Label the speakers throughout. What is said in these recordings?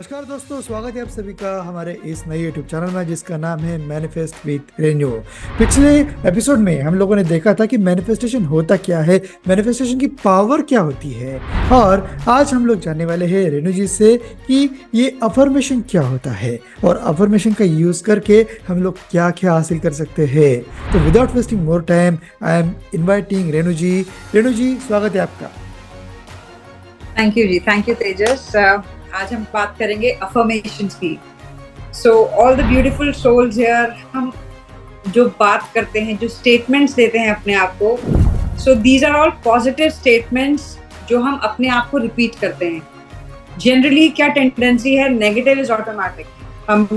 Speaker 1: नमस्कार दोस्तों, स्वागत है आप सभी का हमारे इस नए यूट्यूब चैनल में जिसका नाम है मैनिफेस्ट विद रेन्यू। पिछले एपिसोड में हम लोगों ने देखा था कि मैनिफेस्टेशन होता क्या है, मैनिफेस्टेशन की पावर क्या होती है। और आज हम लोग जानने वाले हैं रेनू जी से कि ये अफर्मेशन क्या होता है और अफर्मेशन का यूज करके हम लोग क्या क्या हासिल कर सकते हैं। तो without wasting more time I am inviting Renu ji. Renu ji, स्वागत है आपका।
Speaker 2: Thank you ji, thank you Tejas. आज हम बात करेंगे अफर्मेशंस की। So all the beautiful souls here, हम जो बात करते हैं, जो स्टेटमेंट्स देते हैं अपने आप को, so these are all positive statements जो हम अपने आप को रिपीट करते हैं। जनरली क्या टेंडेंसी है, नेगेटिव इज ऑटोमेटिक। हम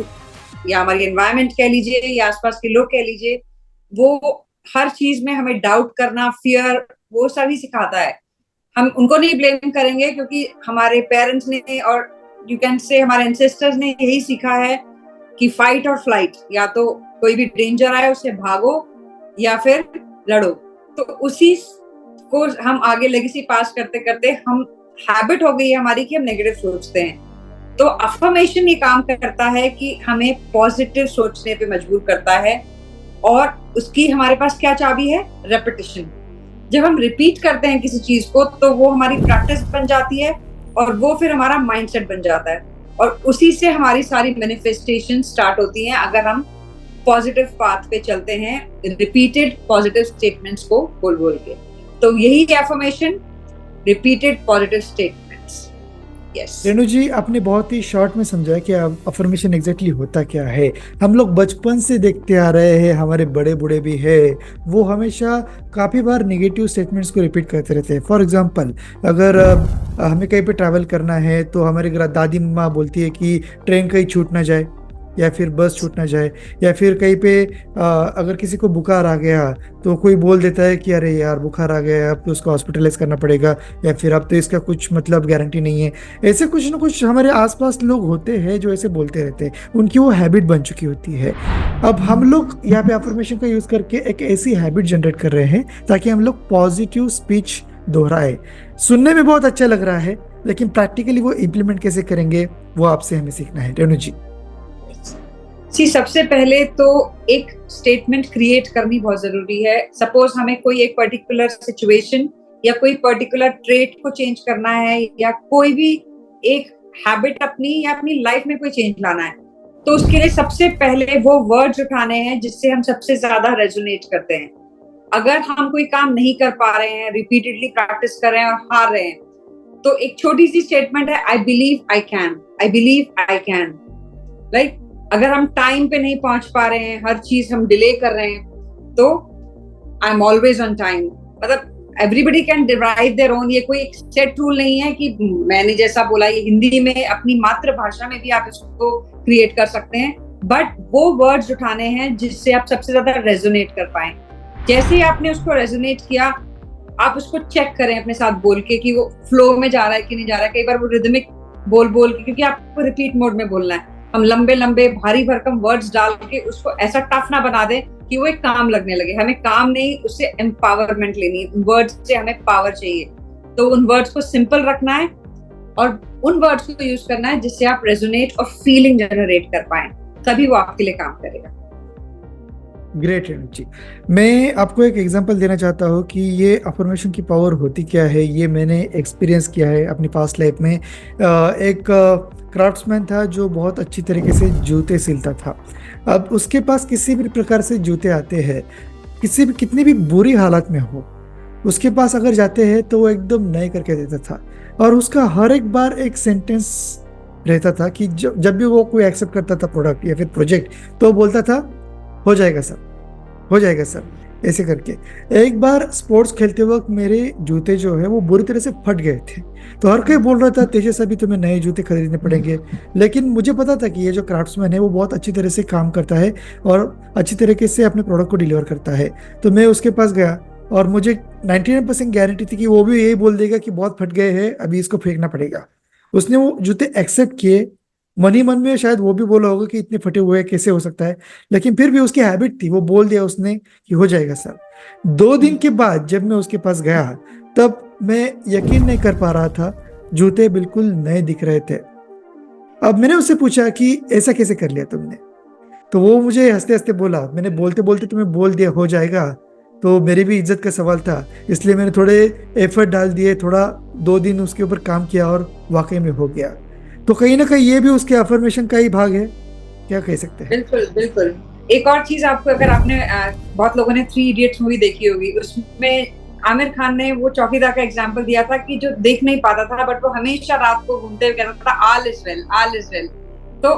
Speaker 2: या हमारी एनवायरनमेंट कह लीजिए या आसपास के लोग कह लीजिए, वो हर चीज में हमें डाउट करना, फियर, वो सभी सिखाता है। हम उनको नहीं ब्लेम करेंगे क्योंकि हमारे पेरेंट्स ने और यू कैन से हमारे एंसेस्टर्स ने यही सीखा है कि फाइट और फ्लाइट, या तो कोई भी डेंजर आए उससे भागो या फिर लड़ो। तो उसी को हम आगे लेगेसी पास करते करते हम हैबिट हो गई है हमारी कि हम नेगेटिव सोचते हैं। तो अफर्मेशन ये काम करता है कि हमें पॉजिटिव सोचने पे मजबूर करता है, और उसकी हमारे पास क्या चाबी है? रेपिटेशन। जब हम रिपीट करते हैं किसी चीज को तो वो हमारी प्रैक्टिस बन जाती है और वो फिर हमारा माइंडसेट बन जाता है, और उसी से हमारी सारी मैनिफेस्टेशन स्टार्ट होती हैं अगर हम पॉजिटिव पाथ पे चलते हैं, रिपीटेड पॉजिटिव स्टेटमेंट्स को बोल बोल के। तो यही affirmation, repeated positive statements. Yes
Speaker 1: Renu ji, आपने बहुत ही शॉर्ट में समझाया कि अफर्मेशन एग्जैक्टली होता क्या है। हम लोग बचपन से देखते आ रहे हैं, हमारे बड़े बूढ़े भी है, वो हमेशा काफ़ी बार नेगेटिव स्टेटमेंट्स को रिपीट करते रहते हैं। फॉर एग्जांपल, अगर हमें कहीं पे ट्रैवल करना है तो हमारी दादी माँ बोलती है कि ट्रेन कहीं छूट ना जाए या फिर बस छूट ना जाए, या फिर कहीं पे अगर किसी को बुखार आ गया तो कोई बोल देता है कि अरे यार बुखार आ गया है, अब तो उसको हॉस्पिटलाइज करना पड़ेगा, या फिर अब तो इसका कुछ मतलब गारंटी नहीं है। ऐसे कुछ ना कुछ हमारे आसपास लोग होते हैं जो ऐसे बोलते रहते हैं, उनकी वो हैबिट बन चुकी होती है। अब हम लोग यहाँ पे अफर्मेशन का यूज करके एक ऐसी हैबिट जनरेट कर रहे हैं ताकि हम लोग पॉजिटिव स्पीच दोहराए। सुनने में बहुत अच्छा लग रहा है, लेकिन प्रैक्टिकली वो इम्प्लीमेंट कैसे करेंगे वो आपसे हमें सीखना है। रेणु जी,
Speaker 2: सबसे पहले तो एक स्टेटमेंट क्रिएट करनी बहुत जरूरी है। सपोज हमें कोई एक पर्टिकुलर सिचुएशन या कोई पर्टिकुलर ट्रेट को चेंज करना है, या कोई भी एक हैबिट अपनी या अपनी लाइफ में कोई चेंज लाना है, तो उसके लिए सबसे पहले वो वर्ड्स उठाने हैं जिससे हम सबसे ज्यादा रेजोनेट करते हैं। अगर हम कोई काम नहीं कर पा रहे हैं, रिपीटेडली प्रैक्टिस कर रहे हैं और हार रहे हैं, तो एक छोटी सी स्टेटमेंट है, I believe I can, I believe I can. Like अगर हम टाइम पे नहीं पहुंच पा रहे हैं, हर चीज हम डिले कर रहे हैं, तो I am always on time. मतलब everybody can derive their own, ये कोई एक सेट रूल नहीं है कि मैंने जैसा बोला। ये हिंदी में अपनी मातृभाषा में भी आप इसको क्रिएट कर सकते हैं, बट वो वर्ड्स उठाने हैं जिससे आप सबसे ज्यादा रेजोनेट कर पाए। जैसे ही आपने उसको रेजोनेट किया, आप उसको चेक करें अपने साथ बोल के कि वो फ्लो में जा रहा है कि नहीं जा रहा है। कई बार वो रिदमिक बोल बोल के, क्योंकि आपको रिपीट मोड में बोलना है, हम लंबे लंबे भारी भरकम वर्ड्स डाल के उसको ऐसा टफ ना बना दे कि वो एक काम लगने लगे। हमें काम नहीं, उससे एम्पावरमेंट लेनी है। उन वर्ड्स से हमें पावर चाहिए, तो उन वर्ड्स को सिंपल रखना है और उन वर्ड्स को यूज करना है जिससे आप रेजोनेट और फीलिंग जनरेट कर पाए, तभी वो आपके लिए काम करेगा।
Speaker 1: ग्रेट रेणु जी। मैं आपको एक एग्जांपल देना चाहता हूँ कि ये अफर्मेशन की पावर होती क्या है। ये मैंने एक्सपीरियंस किया है अपनी पास्ट लाइफ में। एक क्राफ्ट्समैन था जो बहुत अच्छी तरीके से जूते सिलता था। अब उसके पास किसी भी प्रकार से जूते आते हैं, किसी भी कितनी भी बुरी हालत में हो, उसके पास अगर जाते हैं तो वो एकदम नए करके देता था। और उसका हर एक बार एक सेंटेंस रहता था कि जब भी वो कोई एक्सेप्ट करता था प्रोडक्ट या फिर प्रोजेक्ट, तो वो बोलता था हो जाएगा सर, हो जाएगा सर, ऐसे करके। एक बार स्पोर्ट्स खेलते वक्त मेरे जूते जो है वो बुरी तरह से फट गए थे, तो हर कोई बोल रहा था तेजस अभी तुम्हें नए जूते खरीदने पड़ेंगे। लेकिन मुझे पता था कि ये जो क्राफ्ट्समैन है वो बहुत अच्छी तरह से काम करता है और अच्छी तरीके से अपने प्रोडक्ट को डिलीवर करता है। तो मैं उसके पास गया और मुझे 99% गारंटी थी कि वो भी यही बोल देगा कि बहुत फट गए हैं, अभी इसको फेंकना पड़ेगा। उसने वो जूते एक्सेप्ट किए। मन ही मन में शायद वो भी बोला होगा कि इतने फटे हुए कैसे हो सकता है, लेकिन फिर भी उसकी हैबिट थी, वो बोल दिया उसने कि हो जाएगा सर। 2 दिन के बाद जब मैं उसके पास गया, तब मैं यकीन नहीं कर पा रहा था, जूते बिल्कुल नए दिख रहे थे। अब मैंने उससे पूछा कि ऐसा कैसे कर लिया तुमने, तो वो मुझे हंसते हंसते बोला, मैंने बोलते बोलते तुम्हें बोल दिया हो जाएगा, तो मेरी भी इज्जत का सवाल था, इसलिए मैंने थोड़े एफर्ट डाल दिए, थोड़ा 2 दिन उसके ऊपर काम किया और वाकई में हो गया। तो कहीं ना कहीं ये भी उसके अफर्मेशन का ही भाग है, क्या कह सकते हैं।
Speaker 2: बिल्कुल बिल्कुल। एक और चीज आपको, अगर आपने बहुत लोगों ने थ्री इडियट्स मूवी देखी होगी, उसमें आमिर खान ने वो चौकीदार का एग्जाम्पल दिया था कि जो देख नहीं पाता था बट वो हमेशा रात को घूमते हुए कहता था all is well, all is well. तो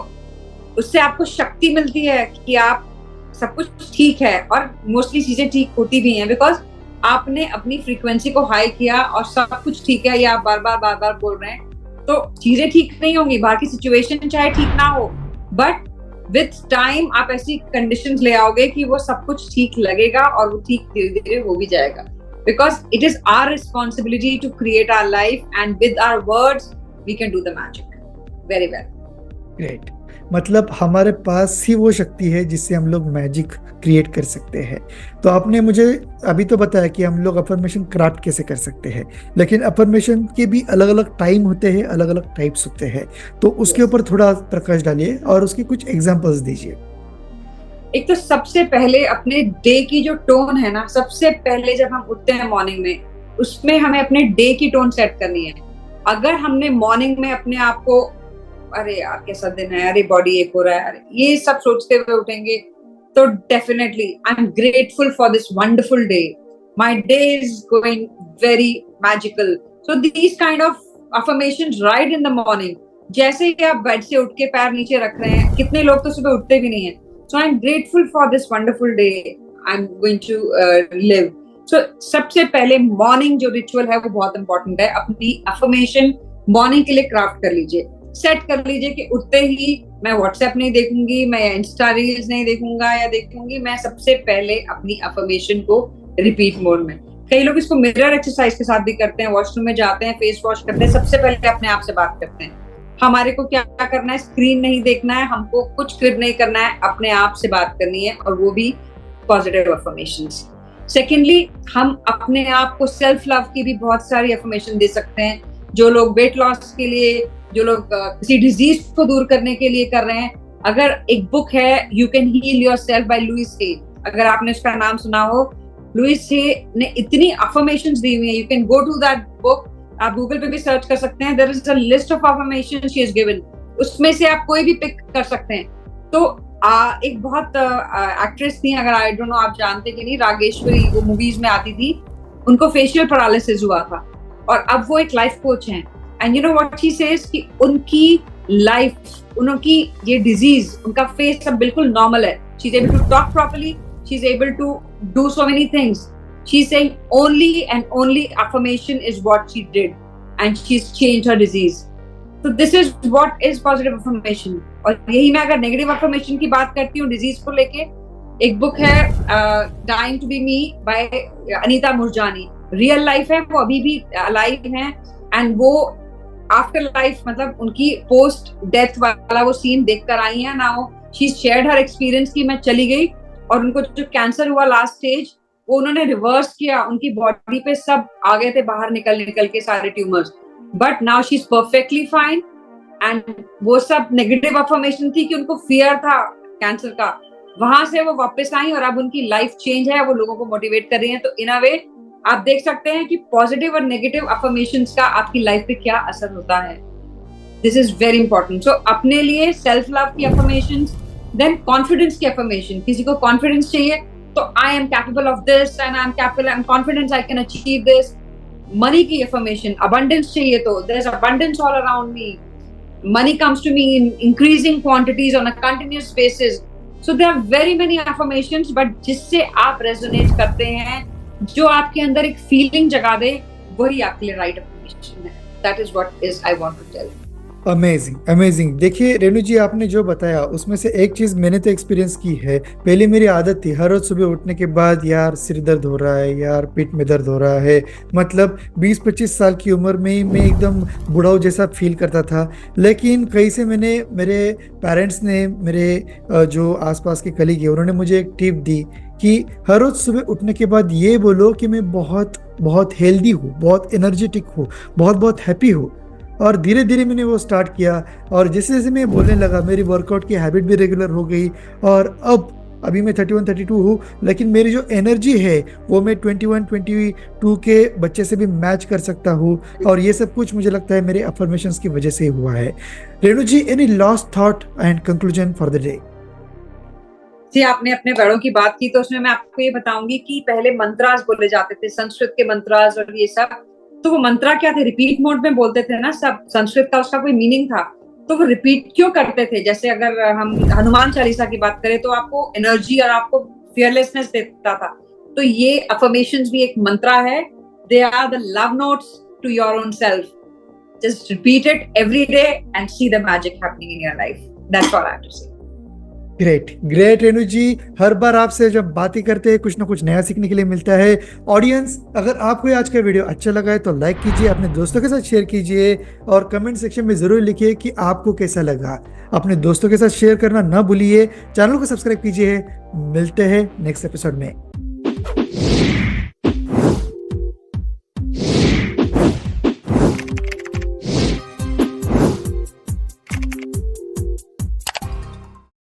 Speaker 2: उससे आपको शक्ति मिलती है कि आप सब कुछ ठीक है, और मोस्टली चीजें ठीक होती भी हैं बिकॉज आपने अपनी फ्रीक्वेंसी को हाई किया और सब कुछ ठीक है, या आप बार बार बोल रहे हैं, तो चीजें ठीक नहीं होंगी, बाहर की सिचुएशन चाहे ठीक ना हो, बट विथ टाइम आप ऐसी कंडीशंस ले आओगे कि वो सब कुछ ठीक लगेगा और वो ठीक धीरे धीरे हो भी जाएगा, because it is our responsibility to create our life and with our words we can do the magic. Very well.
Speaker 1: Great. मतलब हमारे पास ही वो शक्ति है जिससे हम लोग मैजिक क्रिएट कर सकते हैं। तो आपने मुझे अभी तो बताया कि हम लोग अफर्मेशन क्राफ्ट कैसे कर सकते हैं, लेकिन अफर्मेशन के भी अलग अलग टाइम होते हैं, अलग अलग टाइप्स होते हैं, तो उसके ऊपर थोड़ा प्रकाश डालिए और उसके कुछ एग्जांपल्स दीजिए।
Speaker 2: एक तो सबसे पहले अपने डे की जो टोन है ना, सबसे पहले जब हम उठते हैं मॉर्निंग में, उसमें हमें अपने डे की टोन सेट करनी है। अगर हमने मॉर्निंग में अपने आप को अरे यार कैसा दिन है, अरे बॉडी एक हो रहा है, अरे ये सब सोचते हुए उठेंगे, तो definitely I am grateful for this wonderful day, my day is going very magical. So these kind of affirmations right in the morning, जैसे कि आप बेड से उठ के पैर नीचे रख रहे हैं, कितने लोग तो सुबह उठते भी नहीं है। So I am grateful for this wonderful day I am going to live. So सबसे पहले मॉर्निंग जो रिचुअल है वो बहुत इंपॉर्टेंट है। अपनी अफर्मेशन मॉर्निंग के लिए क्राफ्ट कर लीजिए, सेट कर लीजिए कि उठते ही मैं व्हाट्सएप नहीं देखूंगी, मैं इंस्टा रील्स नहीं देखूंगा या देखूंगी, मैं सबसे पहले अपनी अफर्मेशन को रिपीट मोड में। कई लोग इसको मिरर एक्सरसाइज के साथ भी करते हैं, वॉशरूम में जाते हैं, फेस वॉश करते हैं, सबसे पहले अपने आप से बात करते हैं। हमारे को क्या करना है, स्क्रीन नहीं देखना है, हमको कुछ क्रिप नहीं करना है, अपने आप से बात करनी है, और वो भी पॉजिटिव अफर्मेशंस। सेकेंडली, हम अपने आप को सेल्फ लव की भी बहुत सारी अफर्मेशन दे सकते हैं। जो लोग वेट लॉस के लिए, जो लोग किसी डिजीज को दूर करने के लिए कर रहे हैं, अगर एक बुक है you can heal yourself by Louise Hay, अगर आपने उसका नाम सुना हो, लुइस हे ने इतनी अफर्मेशंस दी हुई है, you can go to that book, आप गूगल पे भी सर्च कर सकते हैं, there is a list of affirmations she has given, उसमें से आप कोई भी पिक कर सकते हैं। तो एक बहुत एक्ट्रेस थी, अगर आई डोंट नो आप जानते कि नहीं, रागेश्वरी, वो मूवीज में आती थी, उनको फेशियल पैरालिसिस हुआ था और अब वो एक लाइफ कोच हैं। And you know what she says कि उनकी लाइफ, उनकी ये डिजीज, उनका फेस सब बिल्कुल नॉर्मल है, she is able to talk properly, she is able to do so many things, she is saying only and only affirmation is what she did and she has changed her disease. तो this is what is positive affirmation. और यही मैं अगर negative affirmation की बात करती हूँ disease को लेके, एक बुक है dying to be me by Anita Moorjani, real life है, वो अभी भी अलाइव हैं, एंड वो आफ्टर लाइफ, मतलब उनकी पोस्ट डेथ वाला वो सीन देखकर आई है ना, शी शेयर्ड हर एक्सपीरियंस कि मैं चली गई और उनको जो कैंसर हुआ लास्ट स्टेज, वो उन्होंने रिवर्स किया, उनकी बॉडी पे सब आ गए थे बाहर निकल के सारे tumours, but now she is perfectly fine. And वो सब नेगेटिव अफर्मेशन थी कि उनको फियर था कैंसर का, वहां से वो वापस आई और अब उनकी लाइफ चेंज है, वो लोगों को मोटिवेट कर रही हैं। तो इन अ वे आप देख सकते हैं कि पॉजिटिव और नेगेटिव अफर्मेशंस का आपकी लाइफ पे क्या असर होता है। This is very important. So अपने लिए सेल्फ लव की अफर्मेशंस, देन कॉन्फिडेंस की अफर्मेशन। किसी को कॉन्फिडेंस चाहिए तो I am capable of this and I am capable, I am confident I can achieve this. Money की अफर्मेशन, अबंडेंस चाहिए तो there is abundance all around me, money comes to me in increasing quantities on a continuous basis. So there are very many affirmations, but जिससे आप resonate करते हैं, जो आपके अंदर एक feeling जगा दे, वही आपके लिए right affirmation है। That is what is I want to tell.
Speaker 1: Amazing amazing. देखिए रेणु जी, आपने जो बताया उसमें से एक चीज मैंने तो एक्सपीरियंस की है। पहले मेरी आदत थी हर रोज सुबह उठने के बाद, यार सिर दर्द हो रहा है, यार पीठ में दर्द हो रहा है, मतलब 20-25 साल की उम्र में ही मैं एकदम बुढ़ाऊ जैसा फील करता था। लेकिन कहीं से मैंने, मेरे पेरेंट्स ने, मेरे जो आसपास के कलीग है, उन्होंने मुझे एक टिप दी कि हर रोज सुबह उठने के बाद ये बोलो कि मैं बहुत बहुत हेल्दी हूँ, बहुत एनर्जेटिक हूँ, बहुत बहुत हैप्पी हूँ। और धीरे धीरे मैंने वो स्टार्ट किया, और जैसे जैसे मैं बोलने लगा मेरी वर्कआउट की हैबिट भी रेगुलर हो गई। और अब अभी मैं 31-32 हूँ, लेकिन मेरी जो एनर्जी है वो मैं 21-22 के बच्चे से भी मैच कर सकता हूँ। और ये सब कुछ मुझे लगता है मेरे अफर्मेशंस की वजह से ही हुआ है। Renu ji, any last thought and conclusion for the day?
Speaker 2: जी, आपने अपने बड़ों की बात की तो उसमें मैं आपको ये बताऊंगी कि पहले मंत्रास बोले जाते थे, संस्कृत के मंत्रास और ये सब। तो वो मंत्रा क्या थे, रिपीट मोड में बोलते थे ना सब, संस्कृत का उसका कोई मीनिंग था। तो वो रिपीट क्यों करते थे? जैसे अगर हम हनुमान चालीसा की बात करें तो आपको एनर्जी और आपको फियरलेसनेस देता था। तो ये अफर्मेशंस भी एक मंत्रा है। They are the love notes to your own self. Just repeat it every day and see the magic happening in your life. That's all I have to say.
Speaker 1: Great great Renu ji, हर बार आपसे जब बातें करते हैं कुछ ना कुछ नया सीखने के लिए मिलता है। ऑडियंस, अगर आपको आज का वीडियो अच्छा लगा है तो लाइक कीजिए, अपने दोस्तों के साथ शेयर कीजिए, और कमेंट सेक्शन में जरूर लिखिए कि आपको कैसा लगा। अपने दोस्तों के साथ शेयर करना ना भूलिए, चैनल को सब्सक्राइब कीजिए। मिलते हैं नेक्स्ट एपिसोड में।